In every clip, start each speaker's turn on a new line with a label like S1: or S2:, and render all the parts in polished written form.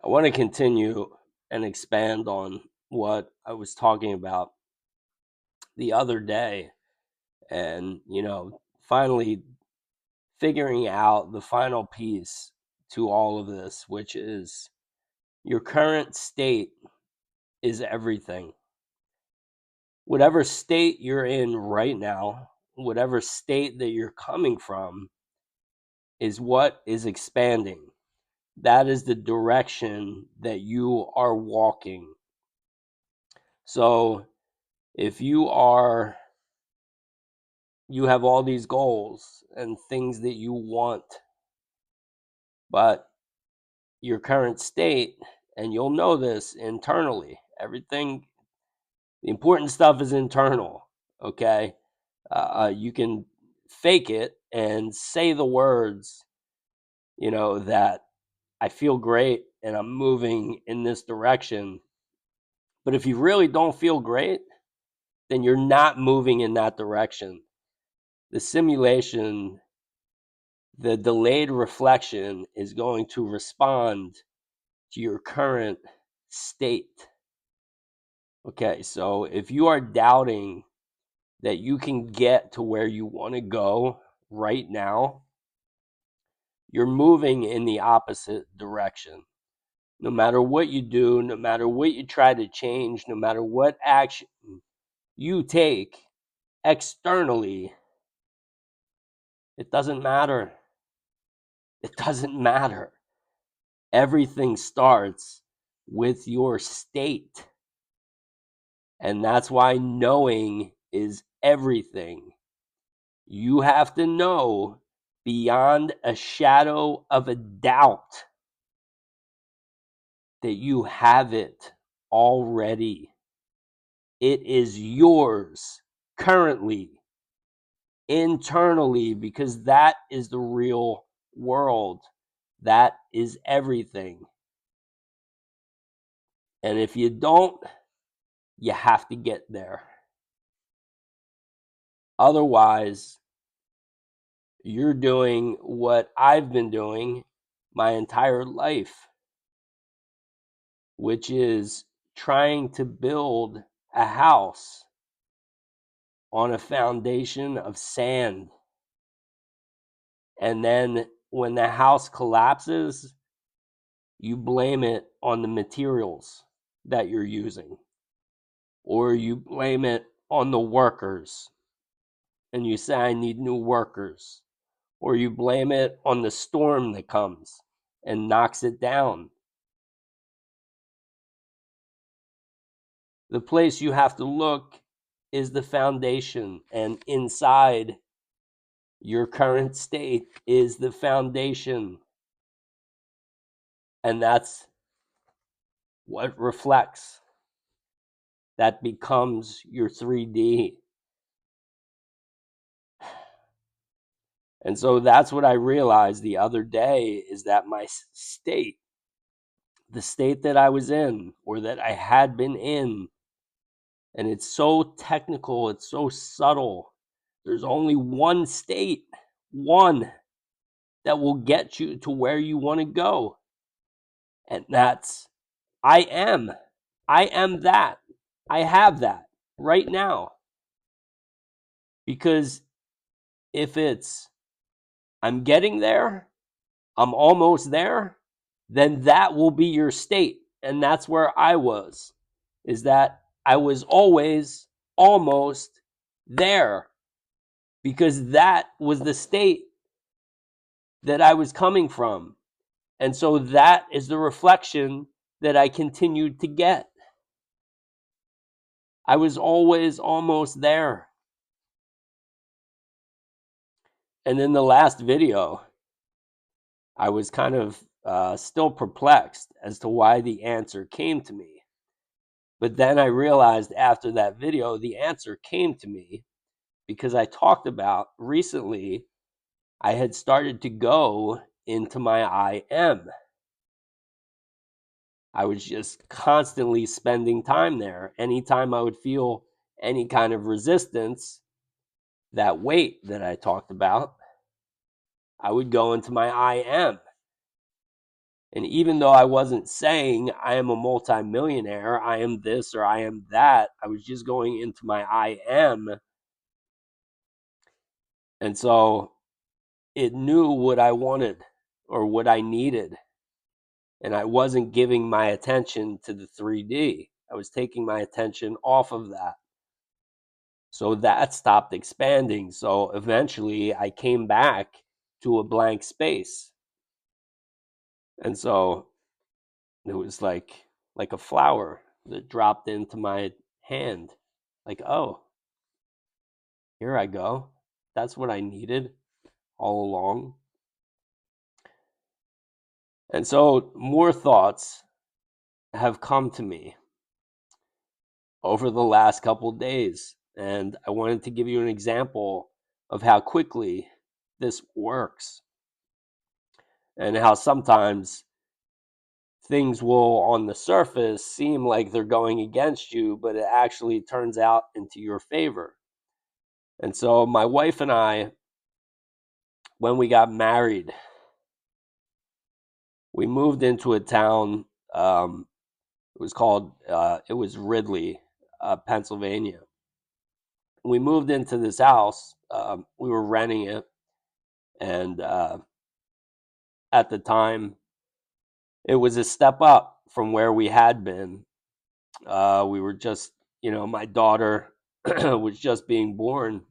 S1: I want to continue and expand on what I was talking about the other day and, finally figuring out the final piece to all of this, which is your current state is everything. Whatever state you're in right now, whatever state that you're coming from, is what is expanding. That is the direction that you are walking. So if you have all these goals and things that you want, but your current state, and you'll know this internally, everything, the important stuff is internal. Okay. You can fake it and say the words, that I feel great and I'm moving in this direction. But if you really don't feel great, then you're not moving in that direction. The simulation, the delayed reflection is going to respond to your current state. Okay, so if you are doubting that you can get to where you want to go right now, you're moving in the opposite direction. No matter what you do, no matter what you try to change, no matter what action you take externally, it doesn't matter. It doesn't matter. Everything starts with your state. And that's why knowing is everything. You have to know beyond a shadow of a doubt that you have it already. It is yours currently, internally, because that is the real world. That is everything. And if you don't, you have to get there. Otherwise, you're doing what I've been doing my entire life, which is trying to build a house on a foundation of sand. And then when the house collapses, you blame it on the materials that you're using, or you blame it on the workers and you say, I need new workers, or you blame it on the storm that comes and knocks it down. The place you have to look is the foundation, and inside your current state is the foundation, and that's what reflects. That becomes your 3D. And so that's what I realized the other day, is that my state, the state that I was in or that I had been in, and it's so technical, it's so subtle. There's only one state, one, that will get you to where you want to go. And that's I am. I am that. I have that right now. Because if it's I'm getting there, I'm almost there, then that will be your state. And that's where I was, is that I was always almost there, because that was the state that I was coming from. And so that is the reflection that I continued to get. I was always almost there. And in the last video, I was kind of still perplexed as to why the answer came to me. But then I realized after that video, the answer came to me because I talked about recently, I had started to go into my I am. I was just constantly spending time there. Anytime I would feel any kind of resistance, that weight that I talked about, I would go into my I am. And even though I wasn't saying I am a multimillionaire, I am this or I am that, I was just going into my I am. And so it knew what I wanted or what I needed. And I wasn't giving my attention to the 3D. I was taking my attention off of that. So that stopped expanding. So eventually I came back to a blank space. And so it was like a flower that dropped into my hand. Like, oh, here I go. That's what I needed all along. And so more thoughts have come to me over the last couple of days. And I wanted to give you an example of how quickly this works and how sometimes things will, on the surface, seem like they're going against you, but it actually turns out into your favor. And so, my wife and I, when we got married, we moved into a town. It was Ridley, Pennsylvania. We moved into this house. We were renting it, and at the time, it was a step up from where we had been. We were just, my daughter was just being born,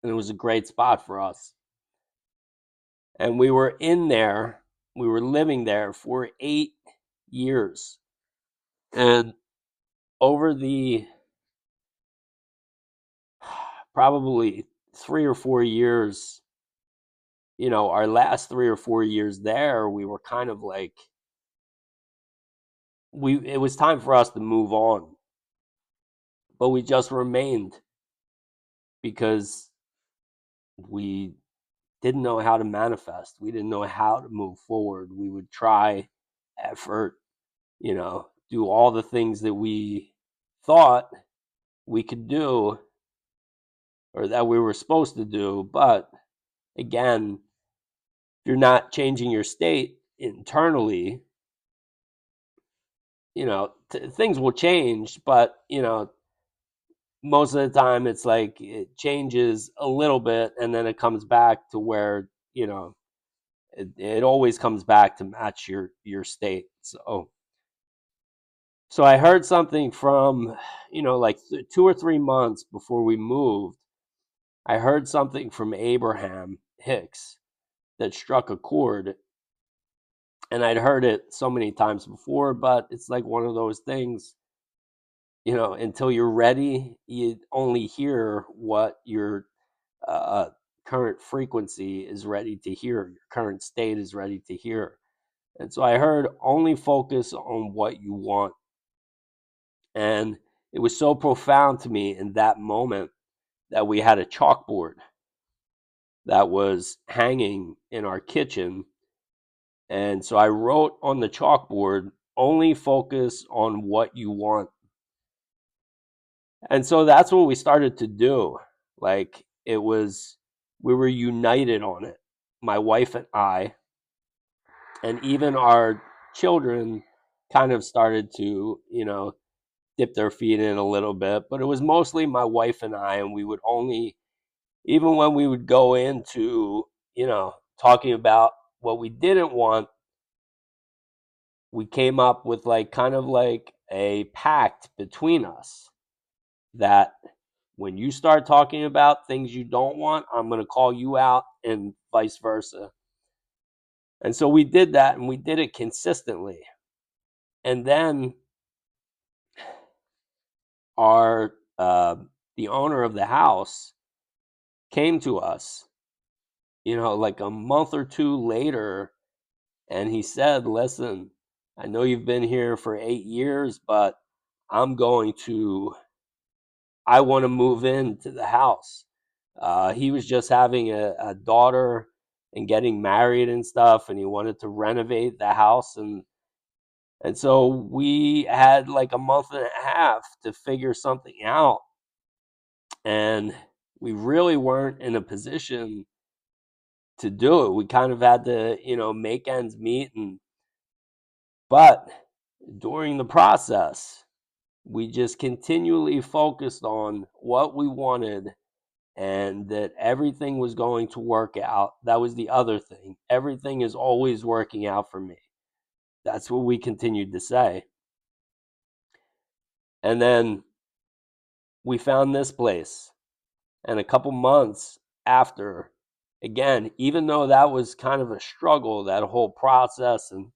S1: and it was a great spot for us. And we were living there for 8 years. And over the probably 3 or 4 years, our last 3 or 4 years there, we were kind of like, it was time for us to move on, but we just remained because we didn't know how to manifest. We didn't know how to move forward. We would try, effort, do all the things that we thought we could do or that we were supposed to do. But again, if you're not changing your state internally, things will change, but most of the time it's like it changes a little bit and then it comes back to where, it always comes back to match your state. So I heard something from, like 2 or 3 months before we moved. I heard something from Abraham Hicks that struck a chord, and I'd heard it so many times before, but it's like one of those things, until you're ready, you only hear what your uh, current frequency is ready to hear, your current state is ready to hear. And so I heard only focus on what you want. And it was so profound to me in that moment that we had a chalkboard that was hanging in our kitchen. And so I wrote on the chalkboard, only focus on what you want. And so that's what we started to do. Like we were united on it, my wife and I, and even our children kind of started to, dip their feet in a little bit. But it was mostly my wife and I, and we would only, even when we would go into, talking about what we didn't want, we came up with like kind of like a pact between us that when you start talking about things you don't want, I'm going to call you out and vice versa. And so we did that, and we did it consistently. And then our the owner of the house came to us, like a month or two later, and he said, "Listen, I know you've been here for 8 years, but I'm going to I want to move into the house." He was just having a daughter and getting married and stuff, and he wanted to renovate the house, and so we had like a month and a half to figure something out, and we really weren't in a position to do it. We kind of had to, make ends meet, and But during the process, we just continually focused on what we wanted and that everything was going to work out. That was the other thing. Everything is always working out for me. That's what we continued to say. And then we found this place. And a couple months after, again, even though that was kind of a struggle, that whole process, and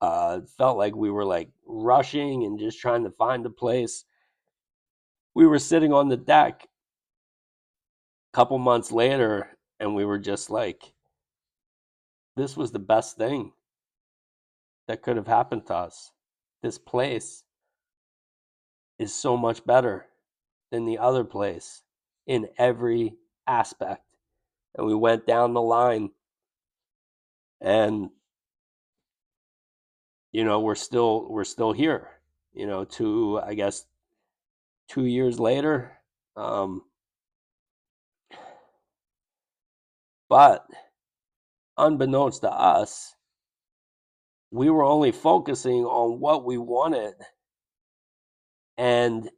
S1: it felt like we were like rushing and just trying to find a place, we were sitting on the deck a couple months later and we were just like, this was the best thing that could have happened to us. This place is so much better than the other place in every aspect. And we went down the line, and we're still here. I guess 2 years later. Um, but unbeknownst to us, we were only focusing on what we wanted, and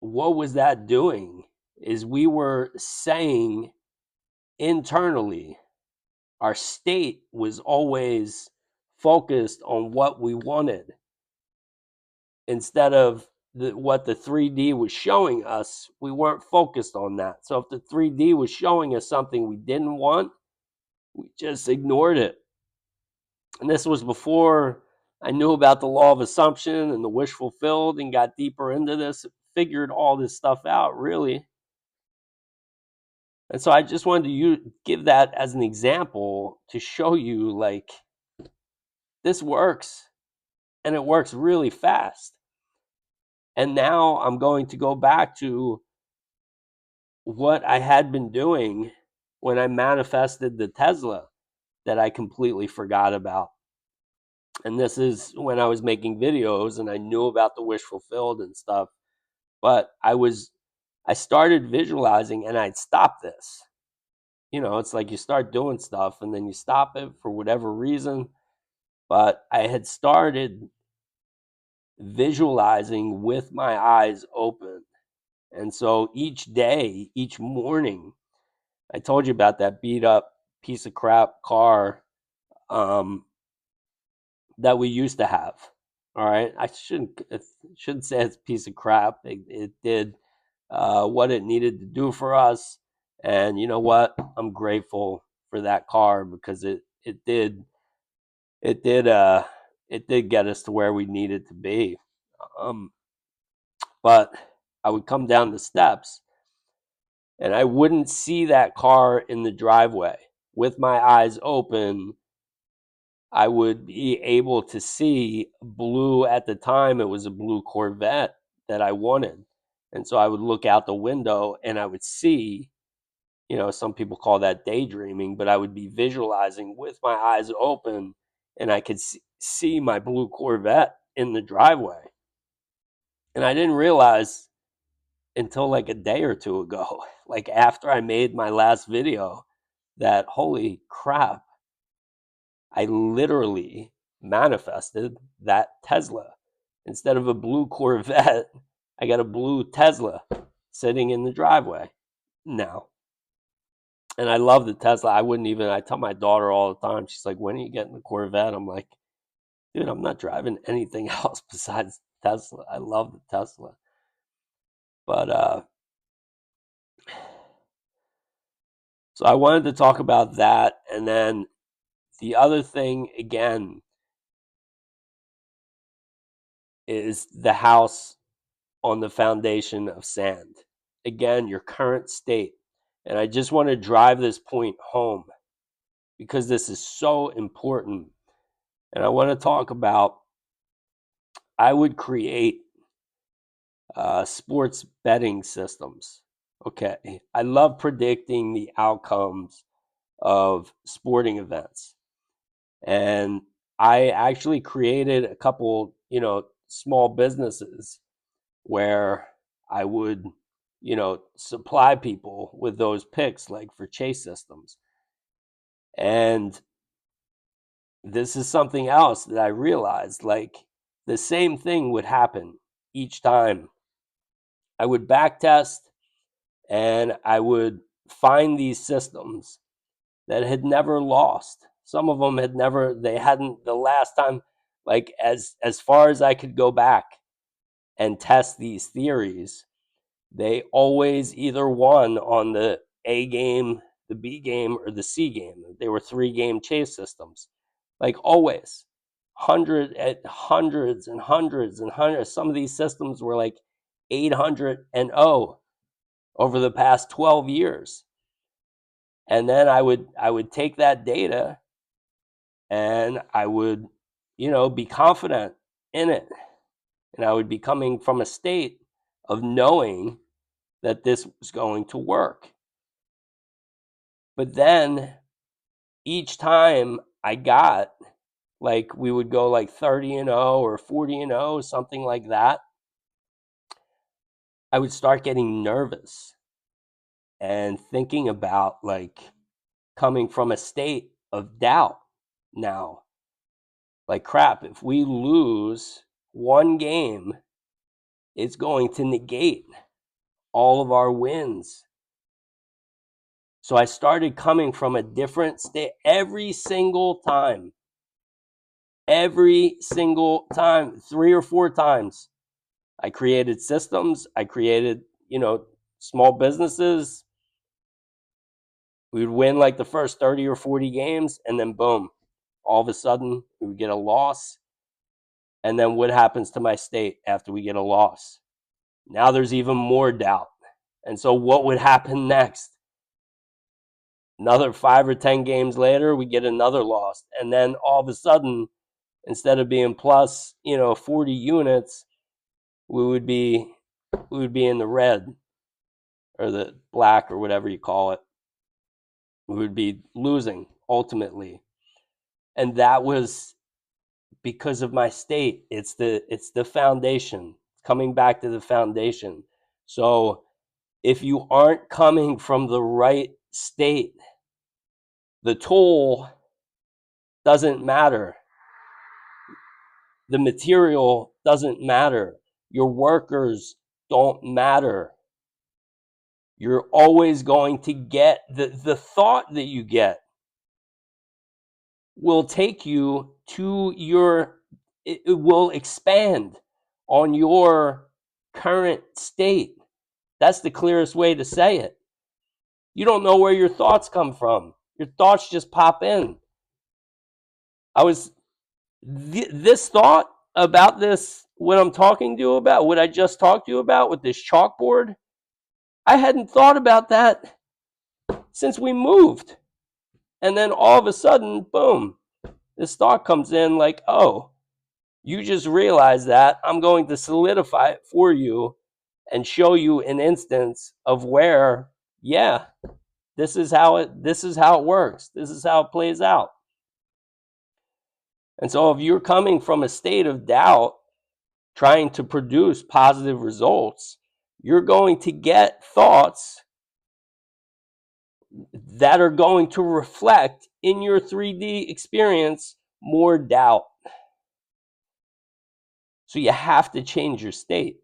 S1: what was that doing? Is we were saying internally, our state was always focused on what we wanted instead of what the 3D was showing us. We weren't focused on that. So if the 3D was showing us something we didn't want, we just ignored it. And this was before I knew about the law of assumption and the wish fulfilled and got deeper into this, figured all this stuff out, really. And so I just wanted to give that as an example to show you, like, this works, and it works really fast. And now I'm going to go back to what I had been doing when I manifested the Tesla that I completely forgot about. And this is when I was making videos and I knew about the wish fulfilled and stuff. But I started visualizing and I'd stop this. It's like you start doing stuff and then you stop it for whatever reason. But I had started visualizing with my eyes open. And so each day, each morning, I told you about that beat up piece of crap car um, that we used to have. All right, I shouldn't say it's a piece of crap. It did what it needed to do for us, and you know what? I'm grateful for that car because it did it did get us to where we needed to be. Um, but I would come down the steps and I wouldn't see that car in the driveway. With my eyes open, I would be able to see blue. At the time, it was a blue Corvette that I wanted. And so I would look out the window and I would see, some people call that daydreaming, but I would be visualizing with my eyes open and I could see my blue Corvette in the driveway. And I didn't realize until like a day or two ago, like after I made my last video, that holy crap, I literally manifested that Tesla. Instead of a blue Corvette, I got a blue Tesla sitting in the driveway now. And I love the Tesla. I tell my daughter all the time, she's like, when are you getting the Corvette? I'm like, dude, I'm not driving anything else besides Tesla. I love the Tesla. But so I wanted to talk about that. And then the other thing, again, is the house on the foundation of sand. Again, your current state. And I just want to drive this point home because this is so important. And I want to talk about, I would create sports betting systems. Okay. I love predicting the outcomes of sporting events. And I actually created a couple, small businesses where I would, supply people with those picks, like for chase systems. And this is something else that I realized. Like, the same thing would happen each time. I would back test and I would find these systems that had never lost. Some of them had never, they hadn't, the last time, like as far as I could go back and test these theories, they always either won on the A game, the B game, or the C game. They were 3 game chase systems, like always. Hundreds and hundreds and hundreds. Some of these systems were like 800-0 over the past 12 years. And then I would take that data and I would, be confident in it. And I would be coming from a state of knowing that this was going to work. But then each time I got, like, we would go like 30-0 or 40-0, something like that, I would start getting nervous and thinking about, like, coming from a state of doubt now. Like, crap, if we lose one game, it's going to negate all of our wins. So I started coming from a different state every single time. Every single time, 3 or 4 times. I created systems. I created, small businesses. We would win like the first 30 or 40 games, and then boom, all of a sudden we would get a loss. And then what happens to my state after we get a loss? Now there's even more doubt. And so what would happen next? Another 5 or 10 games later, we get another loss. And then all of a sudden, instead of being plus, 40 units, we would be in the red or the black or whatever you call it. We would be losing ultimately. And that was because of my state. It's the foundation. Coming back to the foundation. So if you aren't coming from the right state, the tool doesn't matter. The material doesn't matter. Your workers don't matter. You're always going to get the thought that you get will take you to it will expand on your current state. That's the clearest way to say it. You don't know where your thoughts come from. Your thoughts just pop in. This thought about this, what I'm talking to you about, what I just talked to you about with this chalkboard, I hadn't thought about that since we moved. And then all of a sudden, boom, this thought comes in like, oh, you just realized that. I'm going to solidify it for you and show you an instance of where, yeah, this is how it works. This is how it plays out. And so if you're coming from a state of doubt, trying to produce positive results, you're going to get thoughts that are going to reflect in your 3D experience more doubt. So you have to change your state.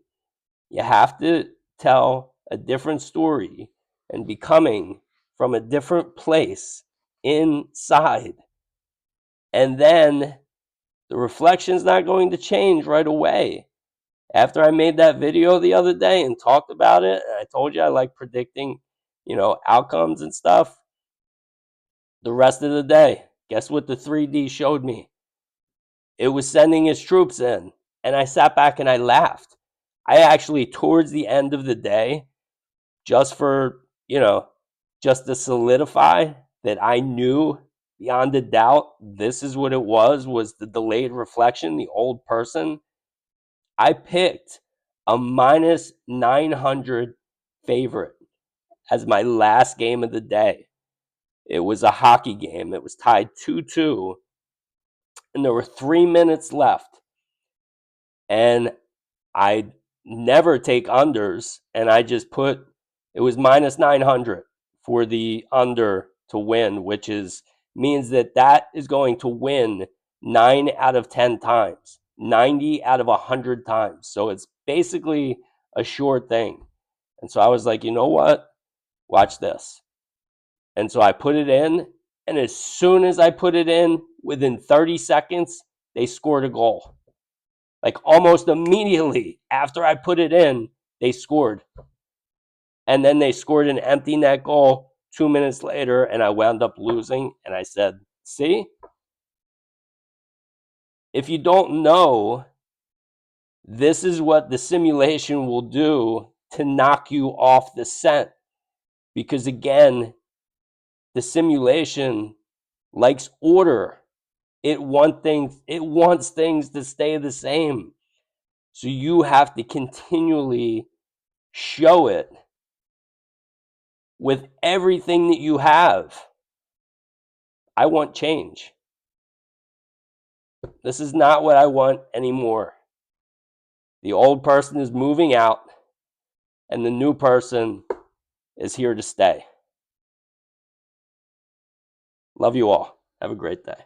S1: You have to tell a different story and be coming from a different place inside. And then the reflection's not going to change right away. After I made that video the other day and talked about it, and I told you I like predicting, outcomes and stuff, the rest of the day, guess what the 3D showed me? It was sending its troops in. And I sat back and I laughed. I actually, towards the end of the day, just for, just to solidify that I knew beyond a doubt this is what it was the delayed reflection, the old person. I picked a minus 900 favorite as my last game of the day. It was a hockey game. It was tied 2-2, and there were 3 minutes left. And I never take unders, and I just put, it was minus 900 for the under to win, which is means that that is going to win 9 out of 10 times, 90 out of 100 times. So it's basically a sure thing. And so I was like, you know what? Watch this. And so I put it in, and as soon as I put it in, within 30 seconds, they scored a goal. Like almost immediately after I put it in, they scored. And then they scored an empty net goal 2 minutes later, and I wound up losing. And I said, see, if you don't know, this is what the simulation will do to knock you off the scent. Because again, the simulation likes order. It wants things to stay the same. So you have to continually show it with everything that you have. I want change. This is not what I want anymore. The old person is moving out, and the new person is here to stay. Love you all. Have a great day.